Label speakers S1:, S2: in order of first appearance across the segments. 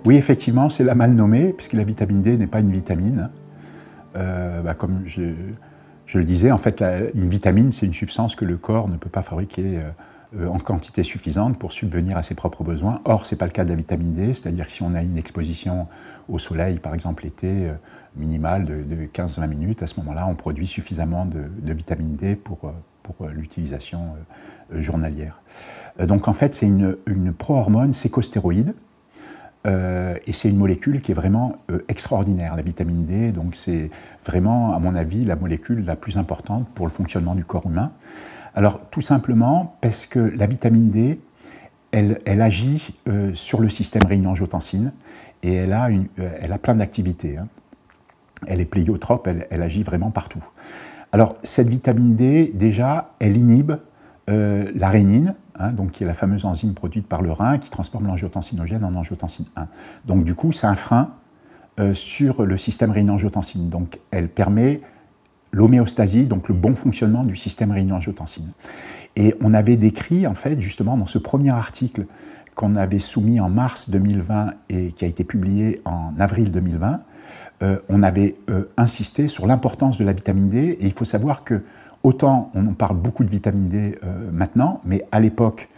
S1: Oui, effectivement, c'est la mal nommée, puisque la vitamine D n'est pas une vitamine. Comme je le disais, en fait, une vitamine, c'est une substance que le corps ne peut pas fabriquer en quantité suffisante pour subvenir à ses propres besoins. Or, ce n'est pas le cas de la vitamine D, c'est-à-dire que si on a une exposition au soleil, par exemple l'été, minimale de 15-20 minutes, à ce moment-là, on produit suffisamment de vitamine D pour l'utilisation journalière. Donc, en fait, c'est une pro-hormone sécostéroïde. Et c'est une molécule qui est vraiment extraordinaire, la vitamine D. Donc c'est vraiment, à mon avis, la molécule la plus importante pour le fonctionnement du corps humain. Alors tout simplement parce que la vitamine D, elle agit sur le système rénine-angiotensine et elle a plein d'activités. Hein. Elle est pléiotrope, elle agit vraiment partout. Alors cette vitamine D, déjà, elle inhibe la rénine, hein, donc qui est la fameuse enzyme produite par le rein qui transforme l'angiotensinogène en angiotensine 1. Donc du coup, c'est un frein sur le système rénine-angiotensine. Donc elle permet l'homéostasie, donc le bon fonctionnement du système rénine-angiotensine. Et on avait décrit, en fait, justement, dans ce premier article qu'on avait soumis en mars 2020 et qui a été publié en avril 2020, on avait insisté sur l'importance de la vitamine D. Et il faut savoir que autant on en parle beaucoup de vitamine D maintenant, mais à l'époque,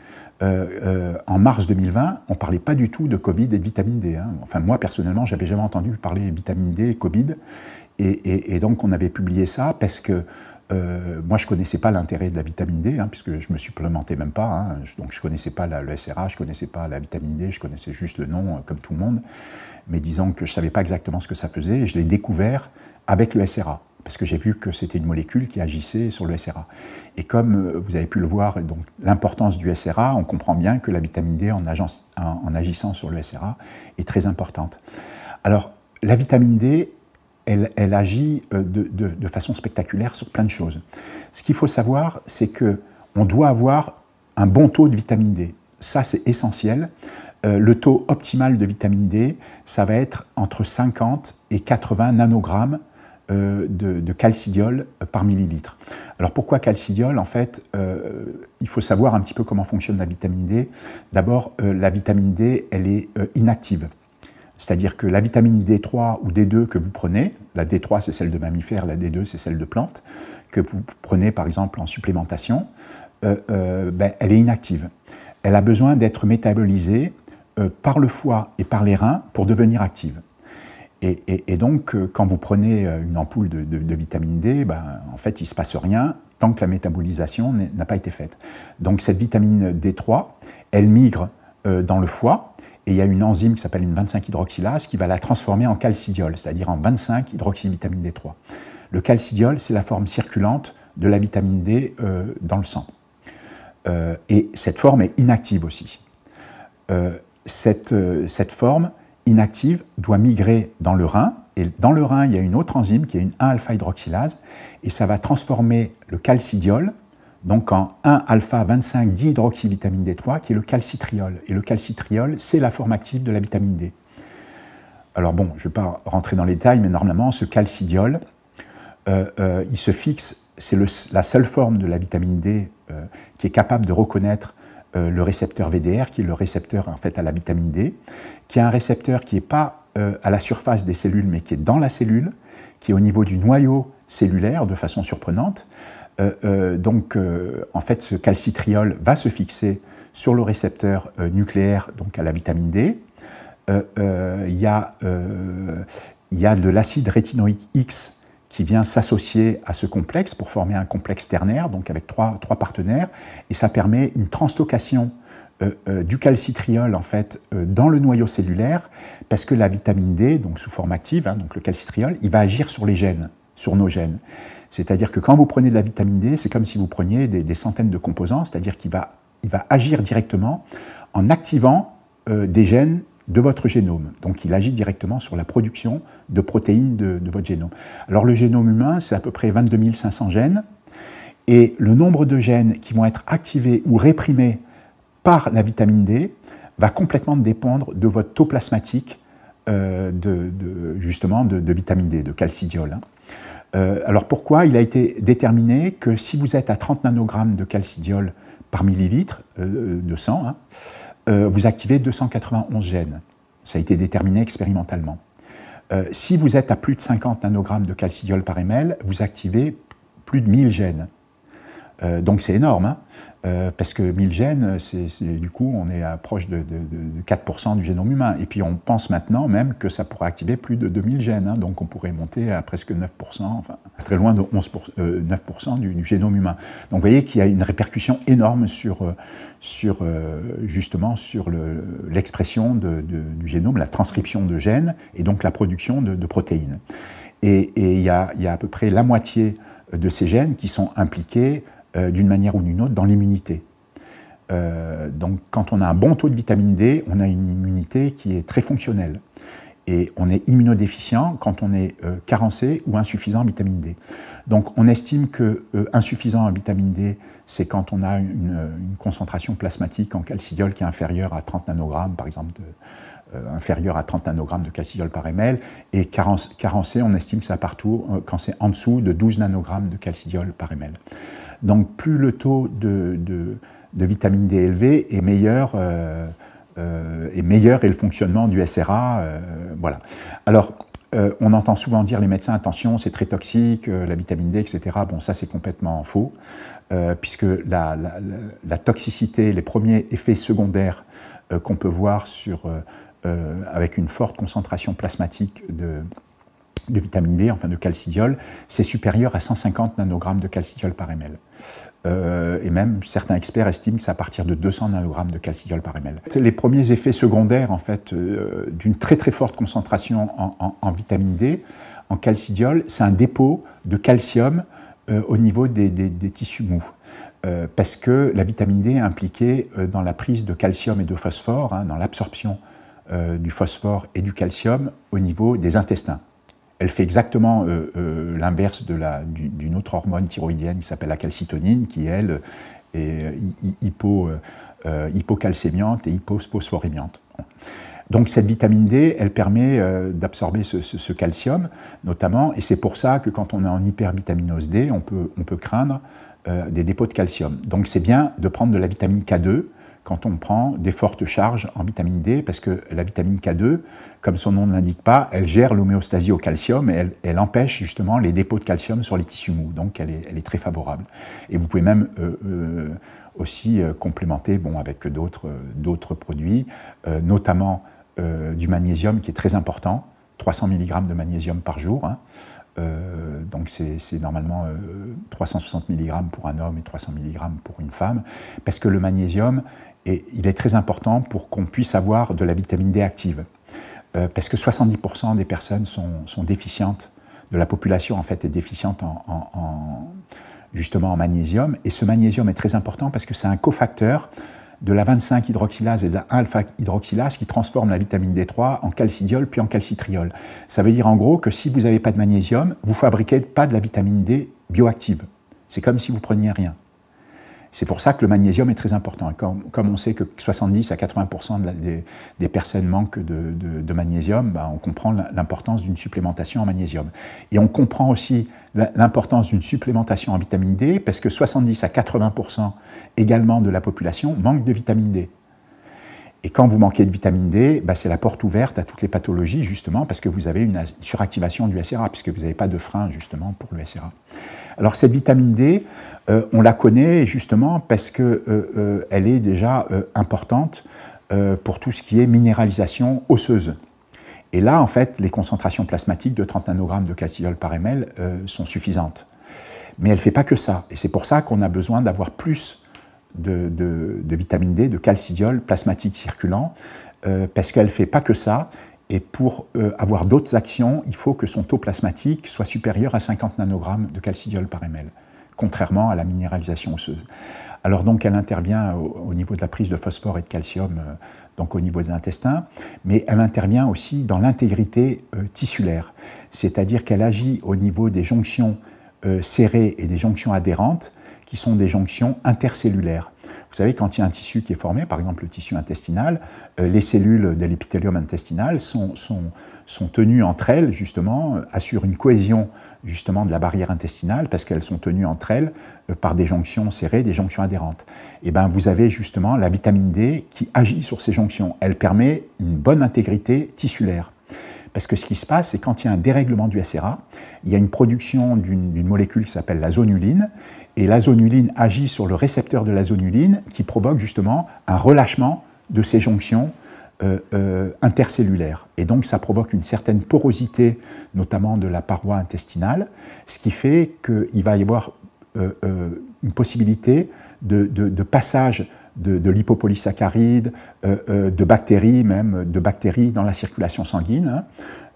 S1: en mars 2020, on ne parlait pas du tout de Covid et de vitamine D. Hein. Enfin, moi, personnellement, je n'avais jamais entendu parler de vitamine D et Covid. Et donc, on avait publié ça parce que moi, je ne connaissais pas l'intérêt de la vitamine D, hein, puisque je ne me supplémentais même pas. Hein. Donc, je ne connaissais pas le SRA, je ne connaissais pas la vitamine D, je connaissais juste le nom, comme tout le monde. Mais disons que je ne savais pas exactement ce que ça faisait. Et je l'ai découvert avec le SRA. Parce que j'ai vu que c'était une molécule qui agissait sur le SRA. Et comme vous avez pu le voir, donc l'importance du SRA, on comprend bien que la vitamine D, en agissant sur le SRA, est très importante. Alors, la vitamine D, elle agit de façon spectaculaire sur plein de choses. Ce qu'il faut savoir, c'est qu'on doit avoir un bon taux de vitamine D. Ça, c'est essentiel. Le taux optimal de vitamine D, ça va être entre 50 et 80 nanogrammes de calcidiol par millilitre. Alors pourquoi calcidiol? En fait, il faut savoir un petit peu comment fonctionne la vitamine D. D'abord, la vitamine D, elle est inactive. C'est-à-dire que la vitamine D3 ou D2 que vous prenez, la D3 c'est celle de mammifères, la D2 c'est celle de plantes, que vous prenez par exemple en supplémentation, elle est inactive. Elle a besoin d'être métabolisée par le foie et par les reins pour devenir active. Et donc, quand vous prenez une ampoule de vitamine D, en fait, il ne se passe rien tant que la métabolisation n'a pas été faite. Donc, cette vitamine D3, elle migre dans le foie, et il y a une enzyme qui s'appelle une 25-hydroxylase qui va la transformer en calcidiol, c'est-à-dire en 25-hydroxyvitamine D3. Le calcidiol, c'est la forme circulante de la vitamine D dans le sang. Et cette forme est inactive aussi. Cette forme inactive doit migrer dans le rein, et dans le rein, il y a une autre enzyme qui est une 1-alpha-hydroxylase, et ça va transformer le calcidiol donc en 1-alpha-25-dihydroxyvitamine D3, qui est le calcitriol. Et le calcitriol, c'est la forme active de la vitamine D. Alors bon, je ne vais pas rentrer dans les détails, mais normalement, ce calcidiol, il se fixe, c'est la seule forme de la vitamine D qui est capable de reconnaître le récepteur VDR, qui est le récepteur en fait à la vitamine D, qui est un récepteur qui n'est pas à la surface des cellules, mais qui est dans la cellule, qui est au niveau du noyau cellulaire de façon surprenante. En fait, ce calcitriol va se fixer sur le récepteur nucléaire, donc à la vitamine D. Il y a de l'acide rétinoïque X qui vient s'associer à ce complexe pour former un complexe ternaire, donc avec trois partenaires, et ça permet une translocation du calcitriol en fait dans le noyau cellulaire, parce que la vitamine D, donc sous forme active, hein, donc le calcitriol, il va agir sur les gènes, sur nos gènes. C'est-à-dire que quand vous prenez de la vitamine D, c'est comme si vous preniez des centaines de composants, c'est-à-dire qu'il va agir directement en activant des gènes de votre génome. Donc il agit directement sur la production de protéines de votre génome. Alors le génome humain, c'est à peu près 22 500 gènes, et le nombre de gènes qui vont être activés ou réprimés par la vitamine D va complètement dépendre de votre taux plasmatique justement de vitamine D, de calcidiol. Hein. Alors pourquoi? Il a été déterminé que si vous êtes à 30 nanogrammes de calcidiol par millilitre de sang, hein, vous activez 291 gènes. Ça a été déterminé expérimentalement. Si vous êtes à plus de 50 nanogrammes de calcidiol par ml, vous activez plus de 1000 gènes. Donc c'est énorme, hein, parce que 1000 gènes, du coup, on est proche de 4% du génome humain. Et puis on pense maintenant même que ça pourrait activer plus de 2000 gènes, hein, donc on pourrait monter à presque 9%, enfin très loin de 9% du génome humain. Donc vous voyez qu'il y a une répercussion énorme justement sur l'expression du génome, la transcription de gènes et donc la production de protéines. Et il y a à peu près la moitié de ces gènes qui sont impliqués d'une manière ou d'une autre dans l'immunité. Donc quand on a un bon taux de vitamine D, on a une immunité qui est très fonctionnelle. Et on est immunodéficient quand on est carencé ou insuffisant en vitamine D. Donc on estime que insuffisant en vitamine D, c'est quand on a une concentration plasmatique en calcidiol qui est inférieure à 30 nanogrammes, par exemple, inférieur à 30 nanogrammes de calcidiol par ml, et carencé, on estime que ça partout quand c'est en dessous de 12 nanogrammes de calcidiol par ml. Donc plus le taux de vitamine D élevé est meilleur est le fonctionnement du SRA. Voilà. Alors, on entend souvent dire les médecins, attention, c'est très toxique, la vitamine D, etc. Bon, ça c'est complètement faux, puisque la toxicité, les premiers effets secondaires qu'on peut voir avec une forte concentration plasmatique de vitamine D, enfin de calcidiol, c'est supérieur à 150 nanogrammes de calcidiol par ml. Et même certains experts estiment que c'est à partir de 200 nanogrammes de calcidiol par ml. Les premiers effets secondaires en fait, d'une très très forte concentration en vitamine D, en calcidiol, c'est un dépôt de calcium au niveau des tissus mous. Parce que la vitamine D est impliquée dans la prise de calcium et de phosphore, hein, dans l'absorption du phosphore et du calcium au niveau des intestins. Elle fait exactement l'inverse d'une autre hormone thyroïdienne qui s'appelle la calcitonine, qui, elle, est hypocalcémiante et hyposphosphorémiante. Donc cette vitamine D, elle permet d'absorber ce calcium, notamment, et c'est pour ça que quand on est en hypervitaminose D, on peut craindre des dépôts de calcium. Donc c'est bien de prendre de la vitamine K2 quand on prend des fortes charges en vitamine D, parce que la vitamine K2, comme son nom ne l'indique pas, elle gère l'homéostasie au calcium et elle empêche justement les dépôts de calcium sur les tissus mous, donc elle est très favorable. Et vous pouvez même aussi complémenter avec d'autres produits, notamment du magnésium qui est très important, 300 mg de magnésium par jour, hein. Donc c'est normalement 360 mg pour un homme et 300 mg pour une femme, parce que le magnésium, il est très important pour qu'on puisse avoir de la vitamine D active. Parce que 70% des personnes sont déficientes, de la population en fait est déficiente justement en magnésium, et ce magnésium est très important parce que c'est un cofacteur de la 25-hydroxylase et de la 1-alpha-hydroxylase qui transforme la vitamine D3 en calcidiol puis en calcitriol. Ça veut dire en gros que si vous n'avez pas de magnésium, vous ne fabriquez pas de la vitamine D bioactive. C'est comme si vous preniez rien. C'est pour ça que le magnésium est très important. Comme on sait que 70 à 80% des personnes manquent de magnésium, on comprend l'importance d'une supplémentation en magnésium. Et on comprend aussi l'importance d'une supplémentation en vitamine D, parce que 70 à 80% également de la population manque de vitamine D. Et quand vous manquez de vitamine D, c'est la porte ouverte à toutes les pathologies, justement, parce que vous avez une suractivation du SRA, puisque vous n'avez pas de frein, justement, pour le SRA. Alors, cette vitamine D, on la connaît, justement, parce qu'elle est déjà importante pour tout ce qui est minéralisation osseuse. Et là, en fait, les concentrations plasmatiques de 30 nanogrammes de calcidiol par ml sont suffisantes. Mais elle ne fait pas que ça. Et c'est pour ça qu'on a besoin d'avoir plus de vitamine D, de calcidiol plasmatique circulant, parce qu'elle ne fait pas que ça, et pour avoir d'autres actions, il faut que son taux plasmatique soit supérieur à 50 nanogrammes de calcidiol par ml, contrairement à la minéralisation osseuse. Alors donc elle intervient au niveau de la prise de phosphore et de calcium, donc au niveau des intestins, mais elle intervient aussi dans l'intégrité tissulaire, c'est-à-dire qu'elle agit au niveau des jonctions serrées et des jonctions adhérentes, qui sont des jonctions intercellulaires. Vous savez, quand il y a un tissu qui est formé, par exemple le tissu intestinal, les cellules de l'épithélium intestinal sont tenues entre elles, justement, assurent une cohésion justement de la barrière intestinale, parce qu'elles sont tenues entre elles par des jonctions serrées, des jonctions adhérentes. Et bien, vous avez justement la vitamine D qui agit sur ces jonctions. Elle permet une bonne intégrité tissulaire. Parce que ce qui se passe, c'est quand il y a un dérèglement du SRA, il y a une production d'une molécule qui s'appelle la zonuline, et la zonuline agit sur le récepteur de la zonuline qui provoque justement un relâchement de ces jonctions intercellulaires. Et donc ça provoque une certaine porosité, notamment de la paroi intestinale, ce qui fait qu'il va y avoir une possibilité de passage de lipopolysaccharides, de bactéries même, de bactéries dans la circulation sanguine,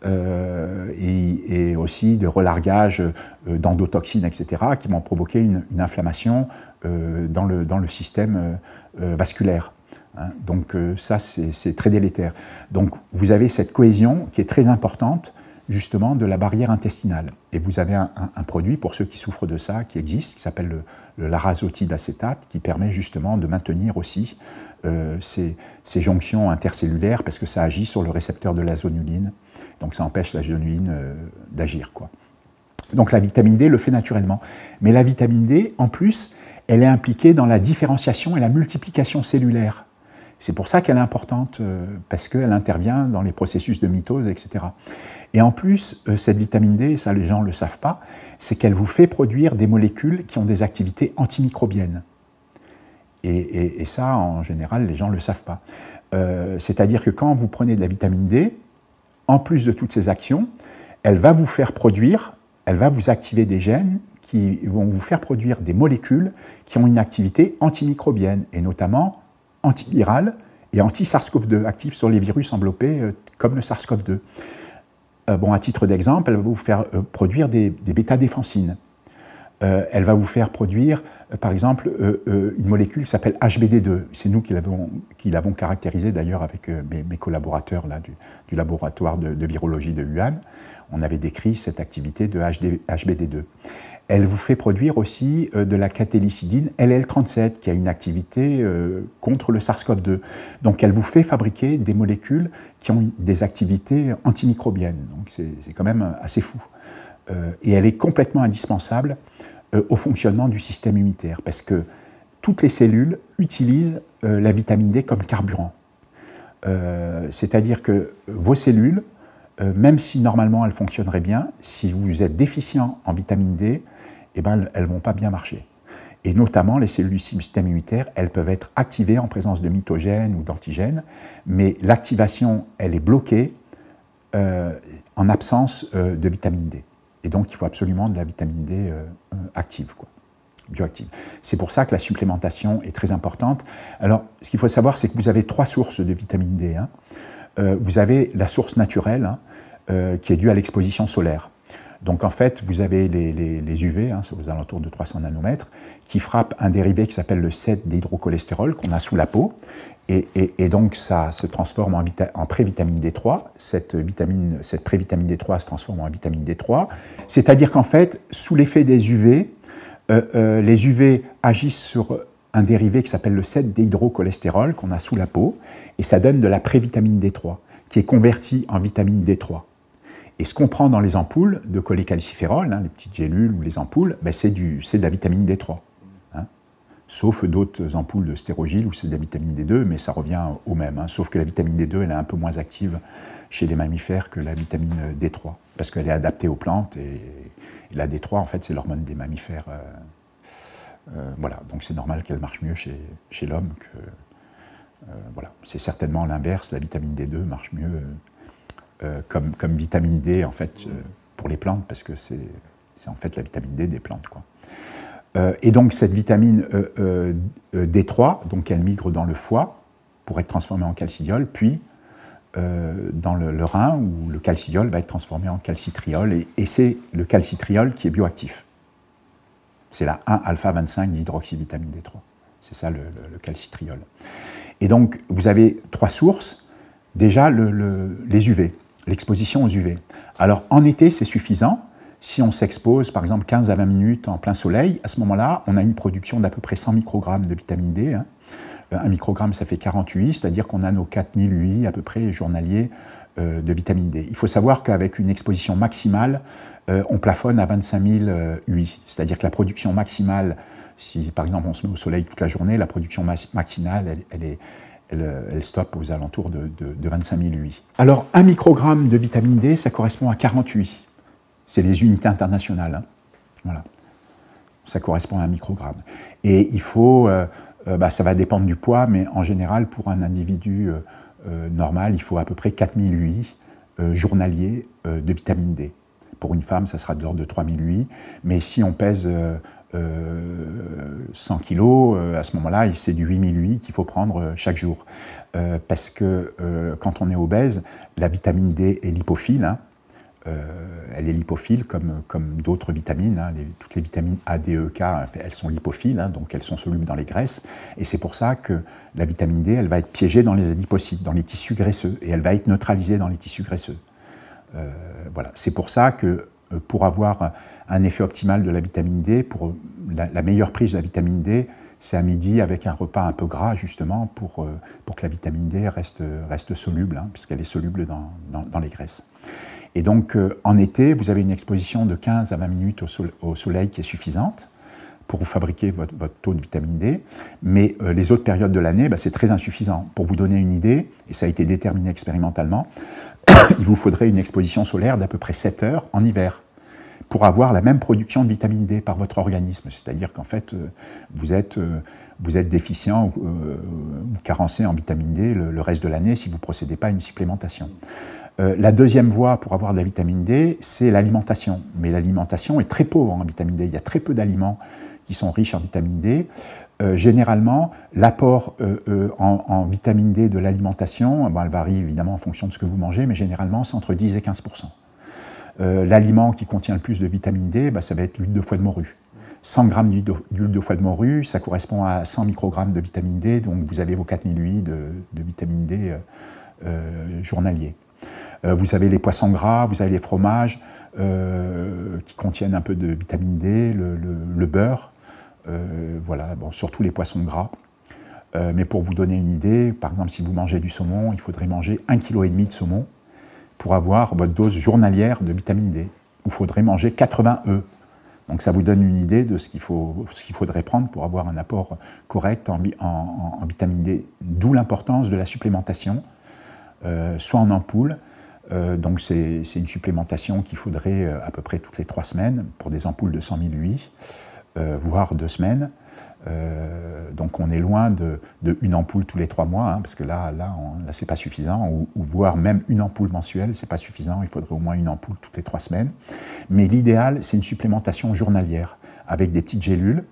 S1: et aussi de relargage d'endotoxines, etc., qui vont provoquer une inflammation dans le système vasculaire. Donc ça, c'est très délétère. Donc vous avez cette cohésion qui est très importante, justement, de la barrière intestinale. Et vous avez un produit, pour ceux qui souffrent de ça, qui existe, qui s'appelle le larazotide acétate, qui permet justement de maintenir aussi ces jonctions intercellulaires, parce que ça agit sur le récepteur de la zonuline. Donc ça empêche la zonuline d'agir, quoi. Donc la vitamine D le fait naturellement. Mais la vitamine D, en plus, elle est impliquée dans la différenciation et la multiplication cellulaire. C'est pour ça qu'elle est importante, parce qu'elle intervient dans les processus de mitose, etc. Et en plus, cette vitamine D, ça les gens ne le savent pas, c'est qu'elle vous fait produire des molécules qui ont des activités antimicrobiennes. Et ça, en général, les gens ne le savent pas. C'est-à-dire que quand vous prenez de la vitamine D, en plus de toutes ces actions, elle va vous faire produire, elle va vous activer des gènes qui vont vous faire produire des molécules qui ont une activité antimicrobienne, et notamment antivirale et anti-SARS-CoV-2, actifs sur les virus enveloppés comme le SARS-CoV-2. Bon, à titre d'exemple, elle va vous faire produire des bêta-défensines. Elle va vous faire produire, par exemple, une molécule qui s'appelle HBD2. C'est nous qui l'avons caractérisée d'ailleurs avec mes collaborateurs là, du laboratoire de virologie de Wuhan. On avait décrit cette activité de HBD2. Elle vous fait produire aussi de la catélicidine LL37, qui a une activité contre le SARS-CoV-2. Donc elle vous fait fabriquer des molécules qui ont des activités antimicrobiennes. Donc c'est quand même assez fou. Et elle est complètement indispensable au fonctionnement du système immunitaire, parce que toutes les cellules utilisent la vitamine D comme carburant. C'est-à-dire que vos cellules, même si normalement elles fonctionneraient bien, si vous êtes déficient en vitamine D, eh ben, elles ne vont pas bien marcher. Et notamment, les cellules du système immunitaire, elles peuvent être activées en présence de mitogènes ou d'antigènes, mais l'activation, elle est bloquée en absence de vitamine D. Et donc, il faut absolument de la vitamine D active, quoi, bioactive. C'est pour ça que la supplémentation est très importante. Alors, ce qu'il faut savoir, c'est que vous avez 3 sources de vitamine D. Vous avez la source naturelle, qui est due à l'exposition solaire. Donc en fait, vous avez les UV, c'est aux alentours de 300 nanomètres, qui frappent un dérivé qui s'appelle le 7-déhydrocholestérol qu'on a sous la peau, et donc ça se transforme en prévitamine D3. Cette prévitamine D3 se transforme en vitamine D3, c'est-à-dire qu'en fait, sous l'effet des UV, les UV agissent sur un dérivé qui s'appelle le 7-déhydrocholestérol qu'on a sous la peau, et ça donne de la prévitamine D3, qui est convertie en vitamine D3. Et ce qu'on prend dans les ampoules de cholécalciférol, les petites gélules ou les ampoules, ben c'est de la vitamine D3. Sauf d'autres ampoules de stérogil où c'est de la vitamine D2, mais ça revient au même. Sauf que la vitamine D2, elle est un peu moins active chez les mammifères que la vitamine D3, parce qu'elle est adaptée aux plantes, et la D3, en fait, c'est l'hormone des mammifères. Voilà, donc c'est normal qu'elle marche mieux chez l'homme que... voilà, c'est certainement l'inverse, la vitamine D2 marche mieux comme vitamine D, en fait, pour les plantes, parce que c'est en fait la vitamine D des plantes, quoi. Et donc cette vitamine D3, donc elle migre dans le foie pour être transformée en calcidiol, puis dans le rein, où le calcidiol va être transformé en calcitriol, et c'est le calcitriol qui est bioactif. C'est la 1-alpha-25 dihydroxyvitamine D3. C'est ça le calcitriol. Et donc vous avez 3 sources. Déjà les UV, l'exposition aux UV. Alors en été, c'est suffisant. Si on s'expose, par exemple, 15 à 20 minutes en plein soleil, à ce moment-là, on a une production d'à peu près 100 microgrammes de vitamine D. 1 microgramme, ça fait 48, c'est-à-dire qu'on a nos 4000 UI à peu près journaliers de vitamine D. Il faut savoir qu'avec une exposition maximale, on plafonne à 25 000 UI, c'est-à-dire que la production maximale, si par exemple on se met au soleil toute la journée, la production maximale, elle stoppe aux alentours de 25 000 UI. Alors, 1 microgramme de vitamine D, ça correspond à 48. C'est les unités internationales. Hein. Voilà. Ça correspond à 1 microgramme. Et il faut, ça va dépendre du poids, mais en général, pour un individu normal, il faut à peu près 4000 UI journaliers de vitamine D. Pour une femme, ça sera de l'ordre de 3000 UI. Mais si on pèse 100 kilos, à ce moment-là, c'est du 8000 UI qu'il faut prendre chaque jour. Parce que quand on est obèse, la vitamine D est lipophile. Hein. Elle est lipophile comme d'autres vitamines. Hein. Toutes les vitamines A, D, E, K, elles sont lipophiles, hein, donc elles sont solubles dans les graisses. Et c'est pour ça que la vitamine D, elle va être piégée dans les adipocytes, dans les tissus graisseux, et elle va être neutralisée dans les tissus graisseux. Voilà. C'est pour ça que pour avoir un effet optimal de la vitamine D, pour la meilleure prise de la vitamine D, c'est à midi avec un repas un peu gras, justement, pour que la vitamine D reste soluble, hein, puisqu'elle est soluble dans les graisses. Et donc, en été, vous avez une exposition de 15 à 20 minutes au soleil qui est suffisante pour vous fabriquer votre taux de vitamine D. Mais les autres périodes de l'année, c'est très insuffisant. Pour vous donner une idée, et ça a été déterminé expérimentalement, il vous faudrait une exposition solaire d'à peu près 7 heures en hiver pour avoir la même production de vitamine D par votre organisme. C'est-à-dire qu'en fait, vous êtes déficient ou carencé en vitamine D le reste de l'année si vous ne procédez pas à une supplémentation. La deuxième voie pour avoir de la vitamine D, c'est l'alimentation. Mais l'alimentation est très pauvre en vitamine D. Il y a très peu d'aliments qui sont riches en vitamine D. Généralement, l'apport en vitamine D de l'alimentation, elle varie évidemment en fonction de ce que vous mangez, mais généralement, c'est entre 10 et 15%. L'aliment qui contient le plus de vitamine D, ça va être l'huile de foie de morue. 100 grammes d'huile de foie de morue, ça correspond à 100 microgrammes de vitamine D, donc vous avez vos 4000 UI de vitamine D journaliers. Vous avez les poissons gras, vous avez les fromages qui contiennent un peu de vitamine D, le beurre, voilà, bon, surtout les poissons gras. Mais pour vous donner une idée, par exemple, si vous mangez du saumon, il faudrait manger 1,5 kg de saumon pour avoir votre dose journalière de vitamine D. Il faudrait manger 80 œufs. Donc ça vous donne une idée de ce qu'il faudrait prendre pour avoir un apport correct en vitamine D. D'où l'importance de la supplémentation, soit en ampoule. Donc c'est une supplémentation qu'il faudrait à peu près toutes les 3 semaines pour des ampoules de 100 000 UI, voire 2 semaines. Donc on est loin de une ampoule tous les 3 mois, hein, parce que là c'est pas suffisant, ou voire même une ampoule mensuelle, c'est pas suffisant, il faudrait au moins une ampoule toutes les 3 semaines. Mais l'idéal, c'est une supplémentation journalière, avec des petites gélules.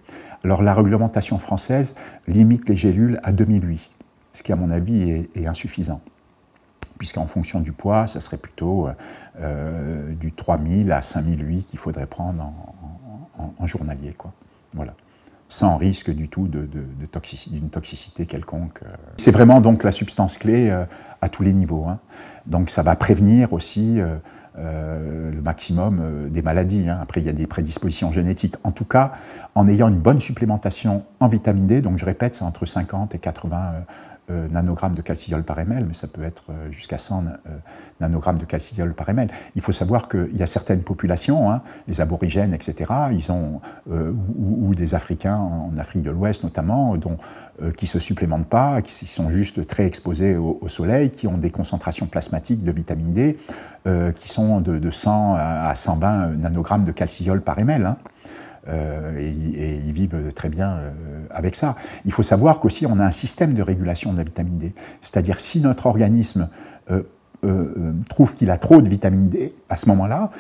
S1: Alors la réglementation française limite les gélules à 2000 UI, ce qui à mon avis est insuffisant. Puisqu'en fonction du poids, ça serait plutôt du 3000 à 5000 UI qu'il faudrait prendre en journalier, quoi. Voilà. Sans risque du tout d'une toxicité quelconque. C'est vraiment donc la substance clé à tous les niveaux. Hein. Donc ça va prévenir aussi le maximum des maladies. Hein. Après, il y a des prédispositions génétiques. En tout cas, en ayant une bonne supplémentation en vitamine D, donc je répète, c'est entre 50 et 80 nanogrammes de calcidiol par ml, mais ça peut être jusqu'à 100 nanogrammes de calcidiol par ml. Il faut savoir qu'il y a certaines populations, hein, les aborigènes, etc., ils ont, ou des Africains en Afrique de l'Ouest notamment, qui ne se supplémentent pas, qui sont juste très exposés au soleil, qui ont des concentrations plasmatiques de vitamine D qui sont de 100 à 120 nanogrammes de calcidiol par ml. Hein. Et ils vivent très bien avec ça. Il faut savoir qu'aussi on a un système de régulation de la vitamine D. C'est-à-dire si notre organisme trouve qu'il a trop de vitamine D, à ce moment-là,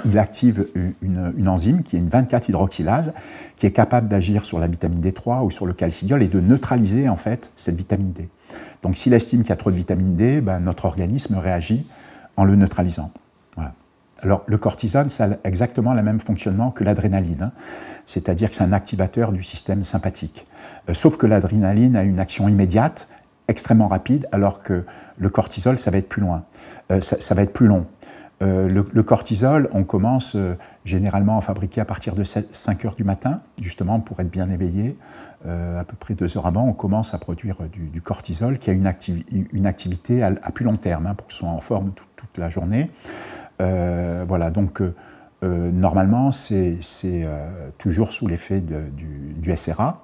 S1: il active une enzyme qui est une 24-hydroxylase qui est capable d'agir sur la vitamine D3 ou sur le calcidiol et de neutraliser en fait cette vitamine D. Donc s'il estime qu'il y a trop de vitamine D, notre organisme réagit en le neutralisant. Voilà. Alors, le cortisone, ça a exactement le même fonctionnement que l'adrénaline, hein. C'est-à-dire que c'est un activateur du système sympathique. Sauf que l'adrénaline a une action immédiate, extrêmement rapide, alors que le cortisol, ça va être plus loin, ça va être plus long. Le cortisol, on commence généralement à en fabriquer à partir de 5 heures du matin, justement pour être bien éveillé. À peu près 2 heures avant, on commence à produire du cortisol qui a une activité à plus long terme, pour que ce soit en forme toute la journée. Voilà, donc normalement, c'est toujours sous l'effet du SRA.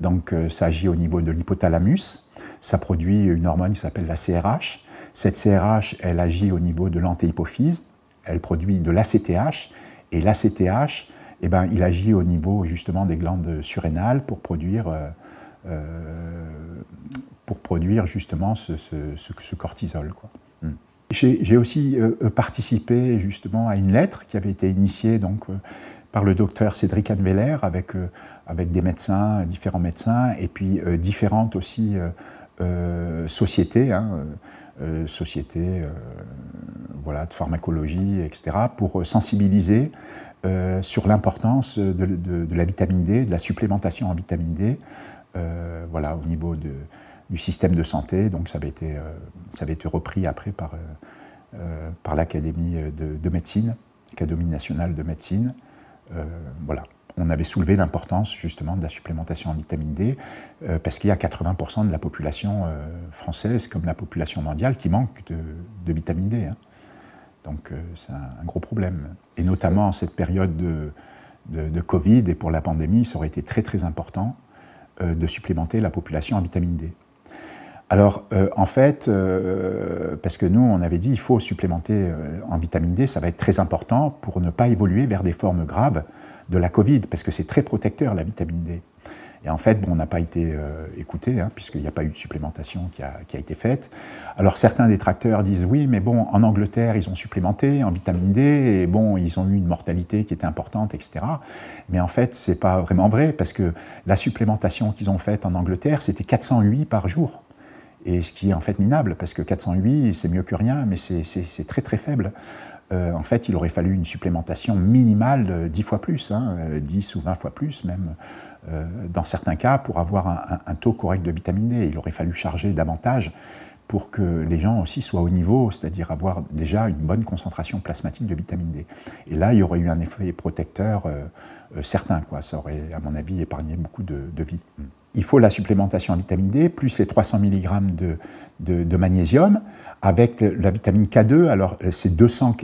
S1: Donc ça agit au niveau de l'hypothalamus. Ça produit une hormone qui s'appelle la CRH. Cette CRH, elle agit au niveau de l'antéhypophyse. Elle produit de l'ACTH. Et l'ACTH, eh ben, il agit au niveau justement des glandes surrénales pour produire justement ce cortisol, quoi. J'ai aussi participé justement à une lettre qui avait été initiée donc, par le docteur Cédric Anweller avec des médecins, différents médecins, et puis différentes aussi sociétés, voilà, de pharmacologie, etc., pour sensibiliser sur l'importance de la vitamine D, de la supplémentation en vitamine D, voilà, au niveau du système de santé. Donc ça avait été repris après par l'Académie de médecine, l'Académie nationale de médecine. Voilà. On avait soulevé l'importance justement de la supplémentation en vitamine D parce qu'il y a 80% de la population française comme la population mondiale qui manque de vitamine D. Donc c'est un gros problème. Et notamment en cette période de Covid et pour la pandémie, ça aurait été très très important de supplémenter la population en vitamine D. Alors, en fait, parce que nous, on avait dit qu'il faut supplémenter en vitamine D, ça va être très important pour ne pas évoluer vers des formes graves de la Covid, parce que c'est très protecteur, la vitamine D. Et en fait, bon, on n'a pas été écouté, puisqu'il n'y a pas eu de supplémentation qui a été faite. Alors, certains détracteurs disent, oui, mais bon, en Angleterre, ils ont supplémenté en vitamine D, et bon, ils ont eu une mortalité qui était importante, etc. Mais en fait, ce n'est pas vraiment vrai, parce que la supplémentation qu'ils ont faite en Angleterre, c'était 408 par jour. Et ce qui est en fait minable, parce que 408, c'est mieux que rien, mais c'est très très faible. En fait, il aurait fallu une supplémentation minimale 10 fois plus, 10 ou 20 fois plus même, dans certains cas, pour avoir un taux correct de vitamine D. Il aurait fallu charger davantage pour que les gens aussi soient au niveau, c'est-à-dire avoir déjà une bonne concentration plasmatique de vitamine D. Et là, il y aurait eu un effet protecteur certain, quoi. Ça aurait, à mon avis, épargné beaucoup de vies. Il faut la supplémentation en vitamine D, plus les 300 mg de magnésium, avec la vitamine K2, alors c'est 200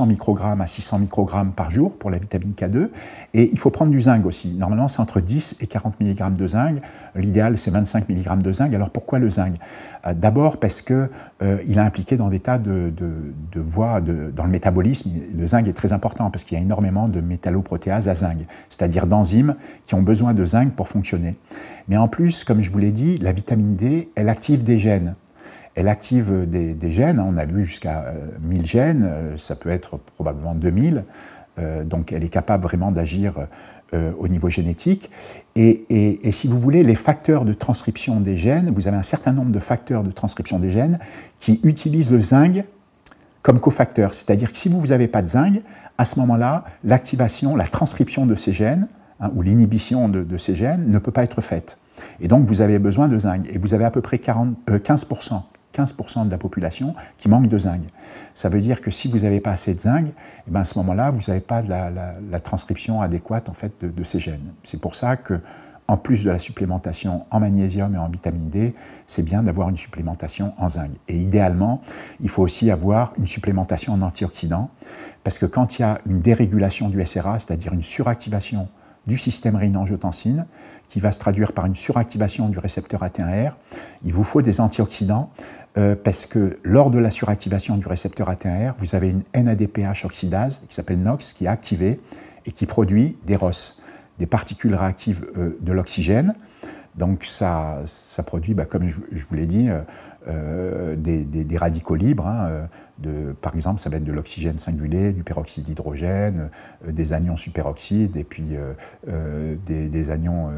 S1: microgrammes à 600 microgrammes par jour pour la vitamine K2, et il faut prendre du zinc aussi. Normalement, c'est entre 10 et 40 mg de zinc, l'idéal c'est 25 mg de zinc. Alors pourquoi le zinc? D'abord parce qu'il est impliqué dans des tas de voies dans le métabolisme. Le zinc est très important parce qu'il y a énormément de métalloprotéases à zinc, c'est-à-dire d'enzymes qui ont besoin de zinc pour fonctionner. Mais en plus, comme je vous l'ai dit, la vitamine D, elle active des gènes. Elle active des gènes, on a vu jusqu'à 1000 gènes, ça peut être probablement 2000, donc elle est capable vraiment d'agir au niveau génétique. Et si vous voulez, les facteurs de transcription des gènes, vous avez un certain nombre de facteurs de transcription des gènes qui utilisent le zinc comme cofacteur. C'est-à-dire que si vous n'avez pas de zinc, à ce moment-là, l'activation, la transcription de ces gènes, ou l'inhibition de ces gènes ne peut pas être faite. Et donc vous avez besoin de zinc. Et vous avez à peu près 15% de la population qui manque de zinc. Ça veut dire que si vous n'avez pas assez de zinc, eh ben à ce moment-là, vous n'avez pas la transcription adéquate en fait, de ces gènes. C'est pour ça que, en plus de la supplémentation en magnésium et en vitamine D, c'est bien d'avoir une supplémentation en zinc. Et idéalement, il faut aussi avoir une supplémentation en antioxydants, parce que quand il y a une dérégulation du SRA, c'est-à-dire une suractivation du système rénine-angiotensine, qui va se traduire par une suractivation du récepteur AT1R, il vous faut des antioxydants, parce que lors de la suractivation du récepteur AT1R, vous avez une NADPH oxydase, qui s'appelle NOx, qui est activée et qui produit des ROS, des particules réactives de l'oxygène. Donc ça produit, comme je vous l'ai dit, des radicaux libres. Par exemple, ça va être de l'oxygène singulé, du peroxyde d'hydrogène, des anions superoxydes et puis des anions,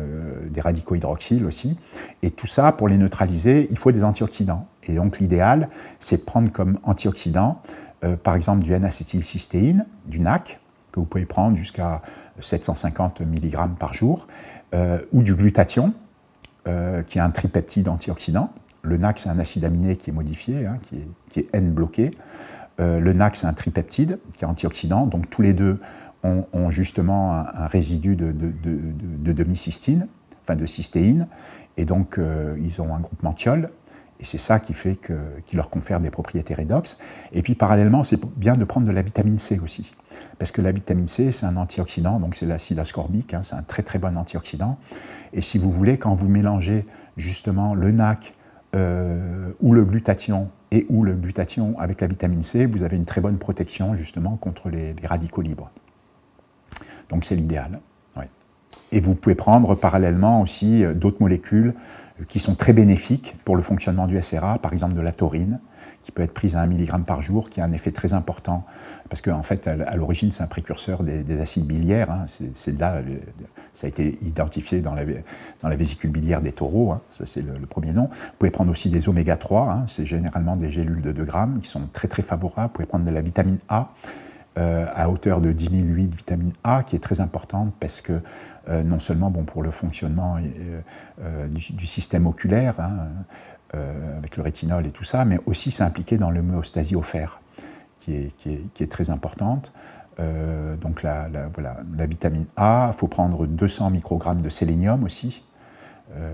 S1: des radicaux hydroxyles aussi. Et tout ça, pour les neutraliser, il faut des antioxydants. Et donc l'idéal, c'est de prendre comme antioxydant, par exemple, du N-acétylcystéine, du NAC, que vous pouvez prendre jusqu'à 750 mg par jour, ou du glutathion, qui est un tripeptide antioxydant. Le NAC, c'est un acide aminé qui est modifié, qui est N-bloqué, Le NAC, c'est un tripeptide qui est antioxydant, donc tous les deux ont justement un résidu de demi-cystine, enfin de cystéine, et donc ils ont un groupement thiol, et c'est ça qui fait qui leur confère des propriétés redox. Et puis parallèlement, c'est bien de prendre de la vitamine C aussi, parce que la vitamine C, c'est un antioxydant, donc c'est l'acide ascorbique, hein, c'est un très très bon antioxydant. Et si vous voulez, quand vous mélangez justement le NAC ou le glutathion ou le glutathion avec la vitamine C, vous avez une très bonne protection justement contre les radicaux libres. Donc c'est l'idéal. Ouais. Et vous pouvez prendre parallèlement aussi d'autres molécules qui sont très bénéfiques pour le fonctionnement du SRA, par exemple de la taurine, qui peut être prise à 1 mg par jour, qui a un effet très important, parce qu'en fait, à l'origine, c'est un précurseur des acides biliaires. Hein, c'est là, ça a été identifié dans la vésicule biliaire des taureaux, hein, ça c'est le premier nom. Vous pouvez prendre aussi des oméga 3, hein, c'est généralement des gélules de 2 grammes, qui sont très très favorables. Vous pouvez prendre de la vitamine A, à hauteur de 10 000 8 de vitamine A, qui est très importante parce que non seulement bon, pour le fonctionnement du système oculaire, hein, avec le rétinol et tout ça, mais aussi c'est impliqué dans l'homéostasie au fer, qui est très importante. Donc voilà, la vitamine A, il faut prendre 200 microgrammes de sélénium aussi,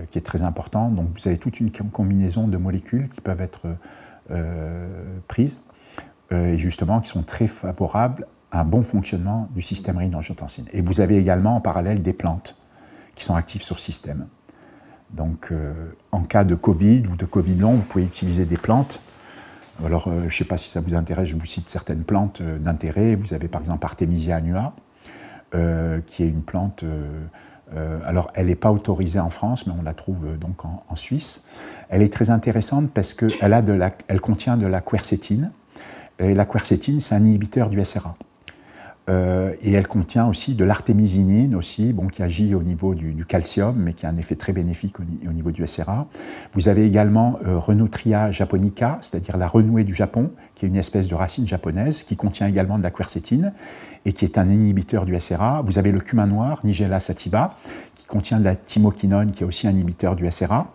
S1: qui est très important. Donc vous avez toute une combinaison de molécules qui peuvent être prises, et justement qui sont très favorables à un bon fonctionnement du système rénine-angiotensine. Et vous avez également en parallèle des plantes qui sont actives sur le système. Donc en cas de Covid ou de Covid long, vous pouvez utiliser des plantes. Alors je ne sais pas si ça vous intéresse, je vous cite certaines plantes d'intérêt. Vous avez par exemple Artemisia annua, qui est une plante... alors elle n'est pas autorisée en France, mais on la trouve donc en Suisse. Elle est très intéressante parce qu'elle contient de la quercétine. Et la quercétine, c'est un inhibiteur du SRA. Et elle contient aussi de l'artémisinine, aussi, bon, qui agit au niveau du calcium, mais qui a un effet très bénéfique au niveau du SRA. Vous avez également Renutria japonica, c'est-à-dire la renouée du Japon, qui est une espèce de racine japonaise, qui contient également de la quercétine, et qui est un inhibiteur du SRA. Vous avez le cumin noir, Nigella sativa, qui contient de la thymoquinone, qui est aussi un inhibiteur du SRA.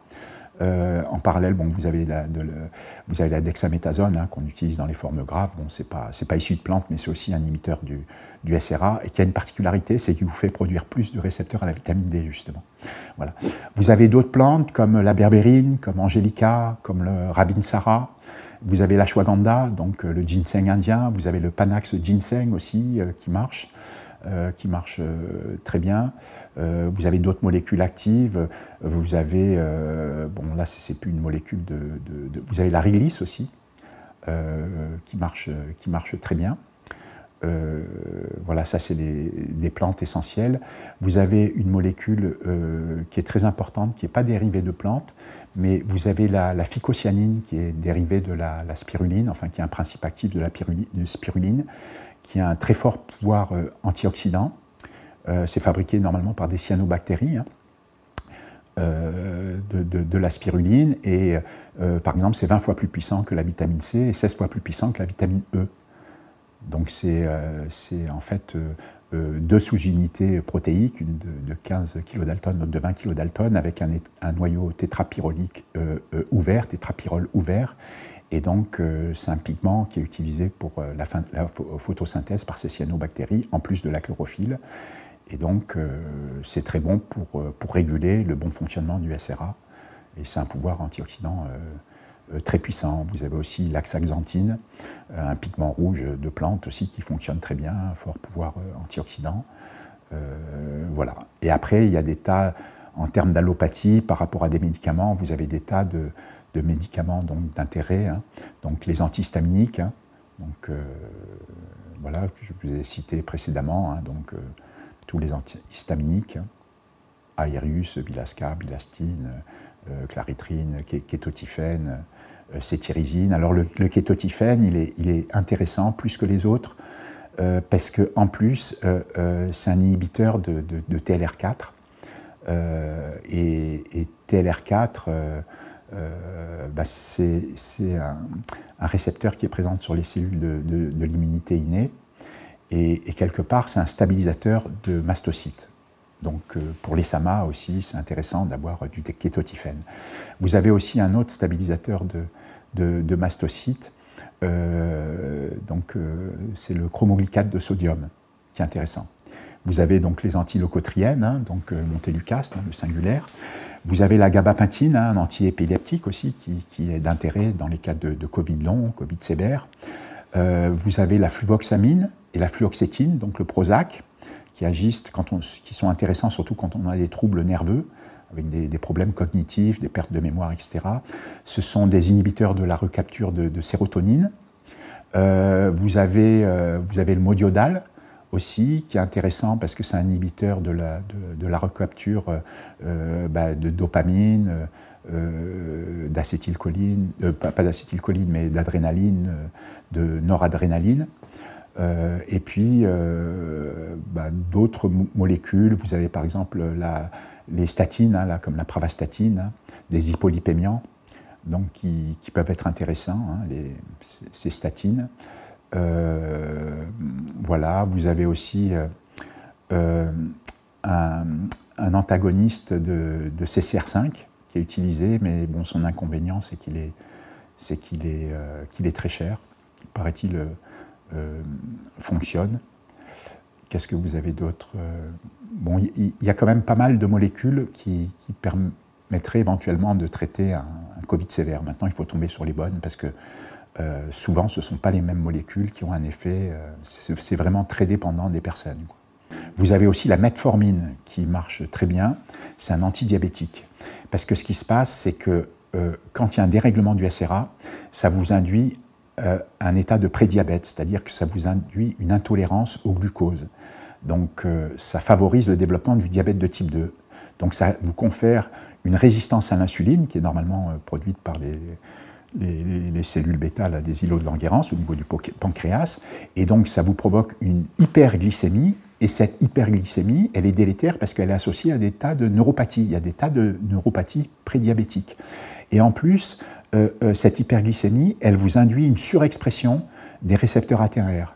S1: En parallèle, bon, vous avez la dexaméthasone, hein, qu'on utilise dans les formes graves. Bon, c'est pas issu de plantes, mais c'est aussi un inhibiteur du SRA, et qui a une particularité, c'est qu'il vous fait produire plus de récepteurs à la vitamine D, justement. Voilà. Vous avez d'autres plantes, comme la berbérine, comme Angelica, comme le Rabinsara. Vous avez l'ashwagandha, donc le ginseng indien. Vous avez le Panax ginseng aussi, qui marche très bien. Vous avez d'autres molécules actives. Vous avez, bon là c'est plus une molécule vous avez la Réglis aussi, qui marche très bien. Voilà, ça c'est des plantes essentielles. Vous avez une molécule qui est très importante, qui n'est pas dérivée de plantes, mais vous avez la phycocyanine qui est dérivée de la spiruline, enfin qui est un principe actif de la spiruline, qui a un très fort pouvoir antioxydant. C'est fabriqué normalement par des cyanobactéries, hein, de la spiruline, et par exemple c'est 20 fois plus puissant que la vitamine C et 16 fois plus puissant que la vitamine E. Donc c'est en fait deux sous-unités protéiques, une de 15 kilodalton, l'autre de 20 kilodalton, avec un noyau tétrapyrolique ouvert, tétrapyrole ouvert. Et donc, c'est un pigment qui est utilisé pour la photosynthèse par ces cyanobactéries, en plus de la chlorophylle. Et donc, c'est très bon pour réguler le bon fonctionnement du SRA. Et c'est un pouvoir antioxydant très puissant. Vous avez aussi l'axaxanthine, un pigment rouge de plante aussi qui fonctionne très bien, un fort pouvoir antioxydant. Voilà. Et après, il y a des tas, en termes d'allopathie, par rapport à des médicaments, vous avez des tas de médicaments d'intérêt, hein, donc les antihistaminiques, hein, donc voilà, que je vous ai cité précédemment, hein, donc tous les antihistaminiques, hein, Aerius, Bilasca, Bilastine, claritrine, kétotifène, cétirizine. Alors le kétotifène, il est intéressant plus que les autres parce qu'en plus, c'est un inhibiteur de TLR4 et TLR4, c'est un récepteur qui est présent sur les cellules de l'immunité innée et quelque part c'est un stabilisateur de mastocytes. Donc pour les SAMA aussi c'est intéressant d'avoir du kétotifène. Vous avez aussi un autre stabilisateur de mastocytes c'est le chromoglycate de sodium qui est intéressant. Vous avez donc les antileucotriènes, hein, donc Montelukast, hein, le singulaire. Vous avez la gabapentine, hein, un antiépileptique aussi, qui est d'intérêt dans les cas de Covid long, Covid sévère. Vous avez la fluvoxamine et la fluoxétine, donc le Prozac, qui agissent, qui sont intéressants surtout quand on a des troubles nerveux, avec des problèmes cognitifs, des pertes de mémoire, etc. Ce sont des inhibiteurs de la recapture de sérotonine. Vous avez le modiodal aussi, qui est intéressant parce que c'est un inhibiteur de la recapture de dopamine, d'acétylcholine, pas d'acétylcholine, mais d'adrénaline, de noradrénaline. Et puis d'autres molécules, vous avez par exemple les statines, hein, comme la pravastatine, hein, des hypolipémiants, donc qui peuvent être intéressants, hein, ces statines. Voilà, vous avez aussi un antagoniste de CCR5 qui est utilisé, mais bon, son inconvénient, c'est qu'il est très cher, paraît-il. Fonctionne. Qu'est-ce que vous avez d'autre? Bon, il y a quand même pas mal de molécules qui permettraient éventuellement de traiter un Covid sévère. Maintenant, il faut tomber sur les bonnes parce que souvent, ce ne sont pas les mêmes molécules qui ont un effet. C'est vraiment très dépendant des personnes, quoi. Vous avez aussi la metformine qui marche très bien. C'est un antidiabétique. Parce que ce qui se passe, c'est que quand il y a un dérèglement du SRA, ça vous induit un état de prédiabète, c'est-à-dire que ça vous induit une intolérance au glucose. Donc ça favorise le développement du diabète de type 2. Donc ça vous confère une résistance à l'insuline qui est normalement produite par les cellules bêta là, des îlots de Langerhans au niveau du pancréas. Et donc ça vous provoque une hyperglycémie. Et cette hyperglycémie, elle est délétère parce qu'elle est associée à des tas de neuropathies. Il y a des tas de neuropathies prédiabétiques. Et en plus, cette hyperglycémie, elle vous induit une surexpression des récepteurs ATR.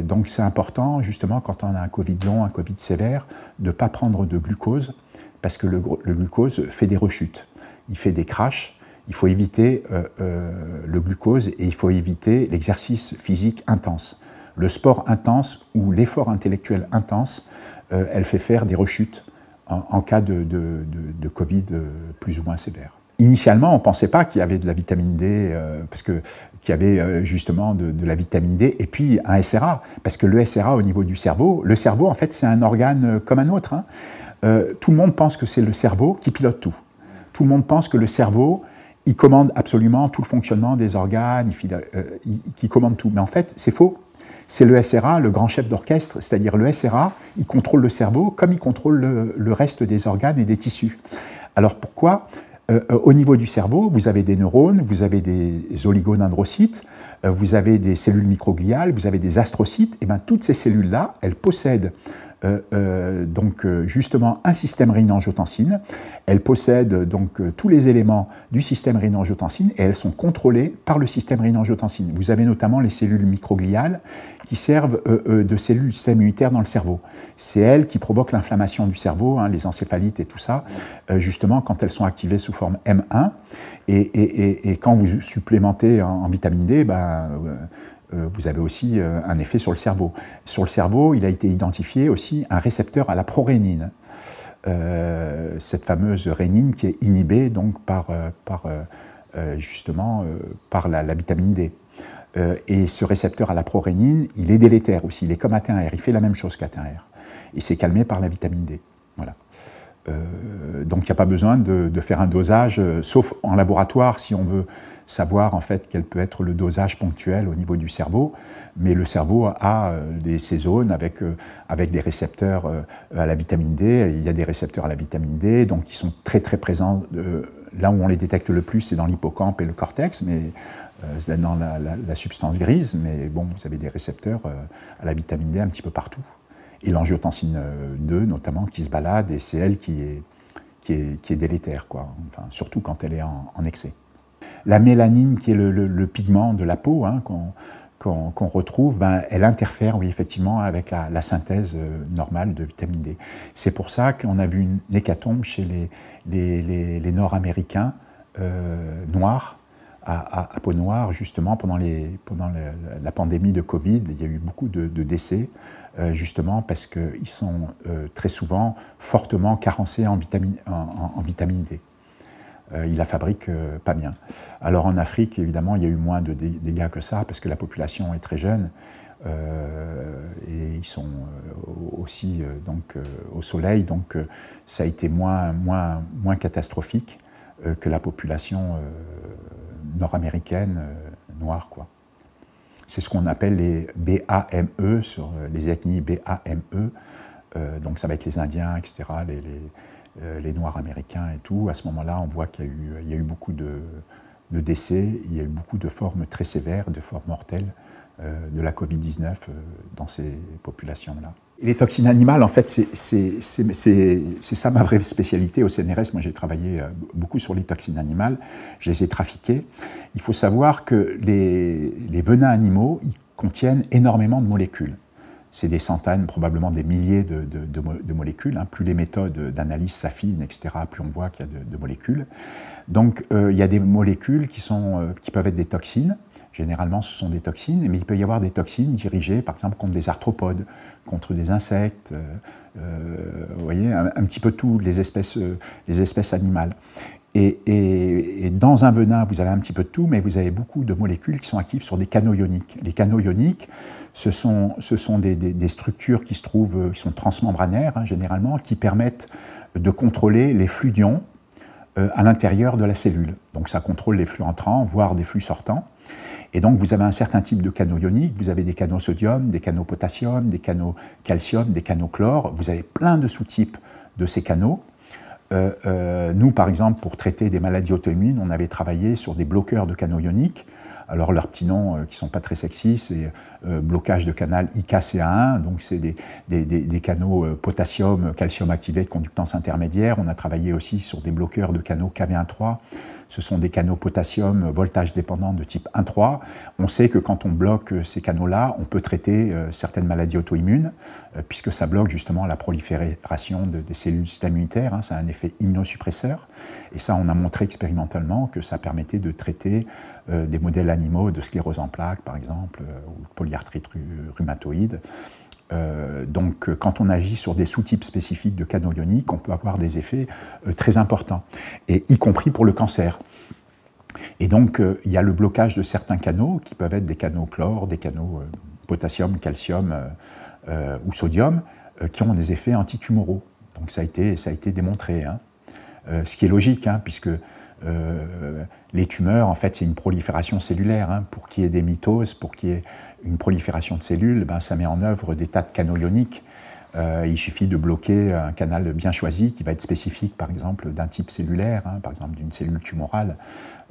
S1: Donc c'est important, justement, quand on a un Covid long, un Covid sévère, de ne pas prendre de glucose, parce que le glucose fait des rechutes, il fait des crashs. Il faut éviter le glucose et il faut éviter l'exercice physique intense. Le sport intense ou l'effort intellectuel intense, elle fait faire des rechutes en cas de Covid plus ou moins sévère. Initialement, on ne pensait pas qu'il y avait de la vitamine D, parce qu'il y avait justement de la vitamine D, et puis un SRA, parce que le SRA au niveau du cerveau, le cerveau en fait c'est un organe comme un autre, hein. Tout le monde pense que c'est le cerveau qui pilote tout. Tout le monde pense que le cerveau, il commande absolument tout le fonctionnement des organes, qui commande tout, mais en fait c'est faux. C'est le SRA, le grand chef d'orchestre, c'est-à-dire le SRA, il contrôle le cerveau comme il contrôle le reste des organes et des tissus. Alors pourquoi? Au niveau du cerveau, vous avez des neurones, vous avez des oligodendrocytes, vous avez des cellules microgliales, vous avez des astrocytes, et bien toutes ces cellules-là, elles possèdent justement un système rénine-angiotensine. Elles possèdent donc tous les éléments du système rénine-angiotensine et elles sont contrôlées par le système rénine-angiotensine. Vous avez notamment les cellules microgliales qui servent de cellules du système immunitaire dans le cerveau. C'est elles qui provoquent l'inflammation du cerveau, hein, les encéphalites et tout ça, justement quand elles sont activées sous forme M1. Et quand vous supplémentez en vitamine D, vous avez aussi un effet sur le cerveau. Sur le cerveau, il a été identifié aussi un récepteur à la prorénine, cette fameuse rénine qui est inhibée donc par la vitamine D. Et ce récepteur à la prorénine, il est délétère aussi, il est comme AT1R, il fait la même chose qu'AT1R. Et c'est calmé par la vitamine D. Voilà. Donc il n'y a pas besoin de faire un dosage, sauf en laboratoire si on veut savoir en fait quel peut être le dosage ponctuel au niveau du cerveau, mais le cerveau a ces zones avec des récepteurs à la vitamine D, il y a des récepteurs à la vitamine D, donc qui sont très très présents, là où on les détecte le plus c'est dans l'hippocampe et le cortex, mais dans la substance grise, mais bon, vous avez des récepteurs à la vitamine D un petit peu partout. Et l'angiotensine 2 notamment qui se balade, et c'est elle qui est délétère, quoi. Enfin, surtout quand elle est en excès. La mélanine, qui est le pigment de la peau, hein, qu'on retrouve, elle interfère, oui, effectivement, avec la synthèse normale de vitamine D. C'est pour ça qu'on a vu une hécatombe chez les Nord-Américains noirs, à peau noire, justement, pendant la pandémie de Covid. Il y a eu beaucoup de décès, justement, parce qu'ils sont très souvent fortement carencés en vitamine D. Ils la fabriquent pas bien. Alors en Afrique, évidemment, il y a eu moins de dégâts que ça, parce que la population est très jeune, et ils sont aussi au soleil, donc ça a été moins catastrophique que la population nord-américaine noire, quoi. C'est ce qu'on appelle les BAME, sur les ethnies BAME, donc ça va être les Indiens, etc., les Noirs américains et tout. À ce moment-là, on voit qu'il y a eu beaucoup de décès, il y a eu beaucoup de formes très sévères, de formes mortelles de la Covid-19 dans ces populations-là. Les toxines animales, en fait, c'est ça ma vraie spécialité au CNRS. Moi, j'ai travaillé beaucoup sur les toxines animales, je les ai trafiquées. Il faut savoir que les venins animaux, ils contiennent énormément de molécules. C'est des centaines, probablement des milliers de molécules. Hein. Plus les méthodes d'analyse s'affinent, etc., plus on voit qu'il y a de molécules. Donc, il y a des molécules qui peuvent être des toxines. Généralement, ce sont des toxines, mais il peut y avoir des toxines dirigées, par exemple, contre des arthropodes, contre des insectes, vous voyez, un petit peu tout, les espèces animales. Et dans un venin, vous avez un petit peu de tout, mais vous avez beaucoup de molécules qui sont actives sur des canaux ioniques. Les canaux ioniques, ce sont des structures qui sont transmembranaires, hein, généralement, qui permettent de contrôler les flux d'ions à l'intérieur de la cellule. Donc ça contrôle les flux entrants, voire des flux sortants. Et donc vous avez un certain type de canaux ioniques, vous avez des canaux sodium, des canaux potassium, des canaux calcium, des canaux chlore, vous avez plein de sous-types de ces canaux. Nous, par exemple, pour traiter des maladies auto-immunes, on avait travaillé sur des bloqueurs de canaux ioniques. Alors leurs petits noms qui ne sont pas très sexy, c'est blocage de canal IKCA1, donc c'est des canaux potassium, calcium activés de conductance intermédiaire. On a travaillé aussi sur des bloqueurs de canaux Kv1.3. Ce sont des canaux potassium voltage dépendant de type 1.3. On sait que quand on bloque ces canaux-là, on peut traiter certaines maladies auto-immunes, puisque ça bloque justement la prolifération des cellules du système immunitaire, hein, ça a un effet immunosuppresseur. Et ça, on a montré expérimentalement que ça permettait de traiter des modèles animaux de sclérose en plaques, par exemple, ou de polyarthrite rhumatoïde. Donc, quand on agit sur des sous-types spécifiques de canaux ioniques, on peut avoir des effets très importants, et y compris pour le cancer. Et donc, il y a le blocage de certains canaux, qui peuvent être des canaux chlore, des canaux potassium, calcium ou sodium, qui ont des effets antitumoraux. Donc, ça a été démontré, hein. Ce qui est logique, hein, puisque les tumeurs, en fait, c'est une prolifération cellulaire. Hein. Pour qu'il y ait des mitoses, pour qu'il y ait une prolifération de cellules, ben, ça met en œuvre des tas de canaux ioniques. Il suffit de bloquer un canal bien choisi qui va être spécifique, par exemple, d'un type cellulaire, hein, par exemple d'une cellule tumorale,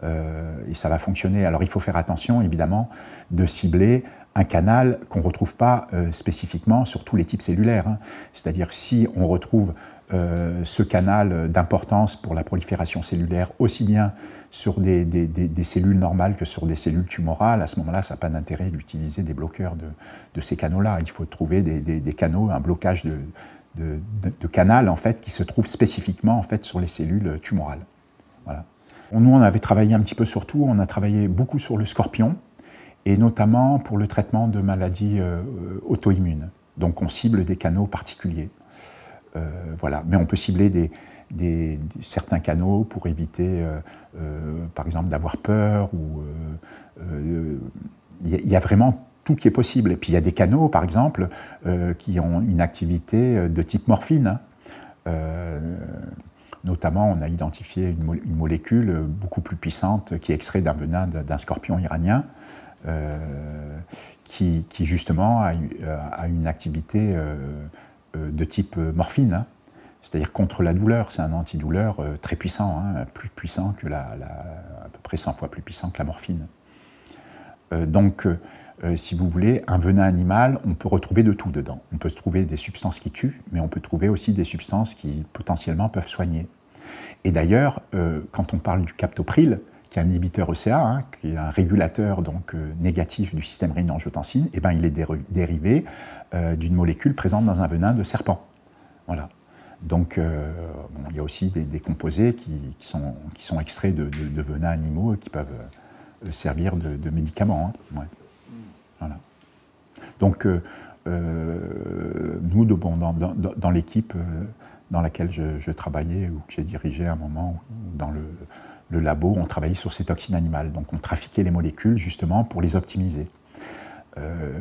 S1: et ça va fonctionner. Alors il faut faire attention, évidemment, de cibler un canal qu'on ne retrouve pas spécifiquement sur tous les types cellulaires. Hein. C'est-à-dire si on retrouve ce canal d'importance pour la prolifération cellulaire aussi bien sur des cellules normales que sur des cellules tumorales, à ce moment-là, ça n'a pas d'intérêt d'utiliser des bloqueurs de ces canaux-là. Il faut trouver des canaux, un blocage de canal, en fait, qui se trouve spécifiquement, en fait, sur les cellules tumorales. Voilà. Nous, on avait travaillé un petit peu sur tout. On a travaillé beaucoup sur le scorpion, et notamment pour le traitement de maladies auto-immunes. Donc, on cible des canaux particuliers. Voilà. Mais on peut cibler certains canaux pour éviter, par exemple, d'avoir peur. Il y a vraiment tout qui est possible. Et puis il y a des canaux, par exemple, qui ont une activité de type morphine. Notamment, on a identifié une molécule beaucoup plus puissante qui est extraite d'un venin d'un scorpion iranien, qui justement a une activité de type morphine, hein, c'est-à-dire contre la douleur. C'est un antidouleur très puissant, hein, plus puissant que à peu près 100 fois plus puissant que la morphine. Donc, si vous voulez, un venin animal, on peut retrouver de tout dedans. On peut trouver des substances qui tuent, mais on peut trouver aussi des substances qui potentiellement peuvent soigner. Et d'ailleurs, quand on parle du captopril, qui est un inhibiteur ECA, hein, qui est un régulateur donc, négatif du système rénine-angiotensine, eh ben, il est dérivé d'une molécule présente dans un venin de serpent. Voilà. Donc, bon, il y a aussi des composés qui sont extraits de venins animaux et qui peuvent servir de médicament. Hein. Ouais. Voilà. Donc, nous, dans l'équipe dans laquelle je travaillais, ou que j'ai dirigé à un moment, dans le labo, on travaillait sur ces toxines animales. Donc, on trafiquait les molécules justement pour les optimiser.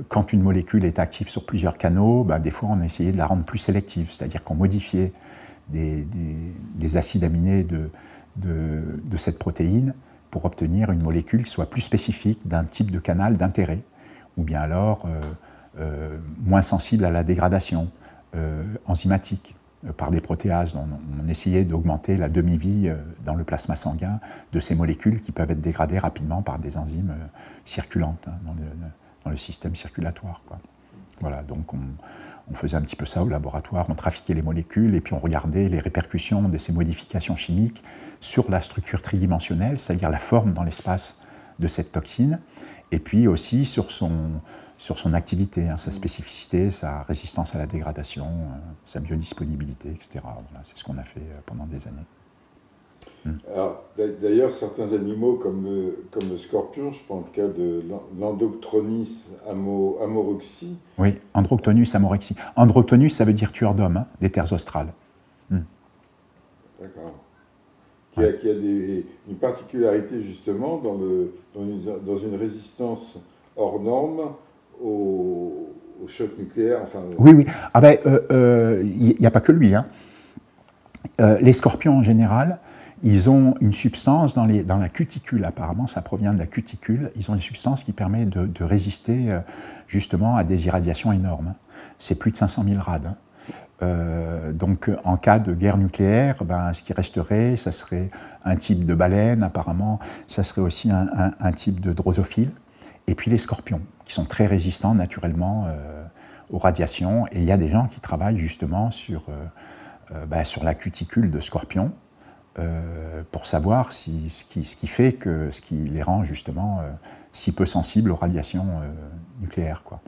S1: Quand une molécule est active sur plusieurs canaux, des fois on essayait de la rendre plus sélective, c'est-à-dire qu'on modifiait des acides aminés de cette protéine pour obtenir une molécule qui soit plus spécifique d'un type de canal d'intérêt, ou bien alors moins sensible à la dégradation enzymatique par des protéases. On essayait d'augmenter la demi-vie dans le plasma sanguin de ces molécules qui peuvent être dégradées rapidement par des enzymes circulantes dans le système circulatoire, quoi. Voilà, donc on faisait un petit peu ça au laboratoire, on trafiquait les molécules et puis on regardait les répercussions de ces modifications chimiques sur la structure tridimensionnelle, c'est-à-dire la forme dans l'espace de cette toxine, et puis aussi sur son activité, hein, sa spécificité, sa résistance à la dégradation, sa biodisponibilité, etc. Voilà, c'est ce qu'on a fait pendant des années.
S2: Alors, d'ailleurs, certains animaux, comme le scorpion, je prends le cas de l'Androctonus amoroxi.
S1: Oui, Androctonus amoroxi. Androctonus, ça veut dire tueur d'hommes, hein, des terres australes.
S2: D'accord. Qui a une particularité, justement, dans une résistance hors norme au choc nucléaire. Enfin,
S1: Oui. Ah ben, il n'y a pas que lui, hein. Les scorpions, en général, ils ont une substance dans la cuticule, apparemment, ça provient de la cuticule, ils ont une substance qui permet de résister justement à des irradiations énormes. C'est plus de 500 000 rad. Donc en cas de guerre nucléaire, ce qui resterait, ça serait un type de baleine, apparemment, ça serait aussi un type de drosophile, et puis les scorpions, qui sont très résistants naturellement aux radiations, et il y a des gens qui travaillent justement sur la cuticule de scorpion, pour savoir ce qui les rend justement si peu sensibles aux radiations nucléaires, quoi.